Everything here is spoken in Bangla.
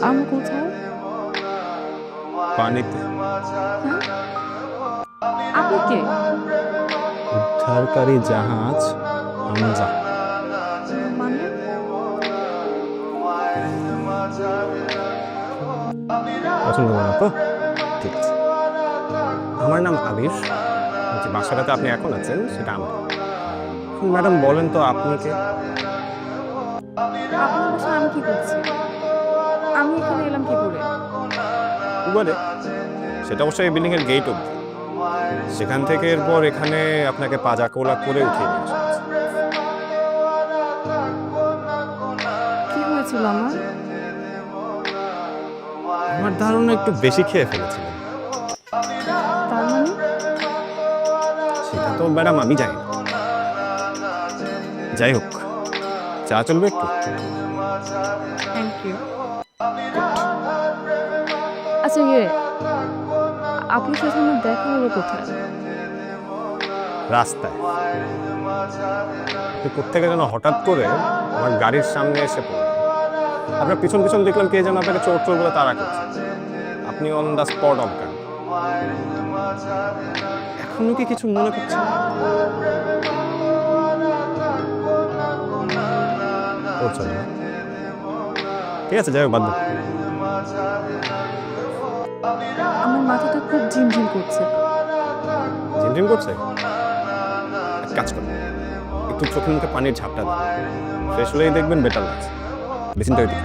আমি কোথায়? পানিতে। আপনি কে? উদ্ধারকারী জাহাজ হামজা। মানে পছন্দ করেন তো? ঠিক আছে। আমার নাম আবির। যে বাসাটাতে আপনি এখন আছেন সেটা আমার। ম্যাডাম বলেন তো আপনি কে? আপনার বাসায় আমি কি করছি? আমি এখানে এলাম কি করে? উবারে। সেটা অবশ্যই এই বিল্ডিং এর গেট অব্দি। সেখান থেকে এরপর এখানে আপনাকে পাজা কোলা করে উঠিয়ে নিয়ে আসা হয়েছে। কি হয়েছিল আমার? আমার ধারণা একটু বেশি খেয়ে ফেলেছিলেন। তার মানে সেটা তো ম্যাডাম আমি জানি না। যাই হোক, চা চলবে একটু? Thank you. আচ্ছা আপনার সাথে আমার দেখা হলো কোথায়? রাস্তায়। আপনি কোত্থেকে যেন হঠাৎ করে আমার গাড়ির সামনে এসে পড়লেন। আপনার পিছন পিছন দেখলাম কে যেন আপনাকে চোর চোর বলে তাড়া করছে। আপনি অন দ্য স্পট অজ্ঞান। এখনো কি কিছু মনে করছেন? করছেন না? ঠিক আছে, যাই হোক, বাদ দিন। আমার মাথাটা খুব ঝিমঝিম করছে। ঝিমঝিম করছে? এক কাজ করুন, একটু চোখে মুখে পানির ঝাপটা দিন। ফ্রেশ হলেই দেখবেন বেটার লাগছে। বেসিনটা ওইদিকে।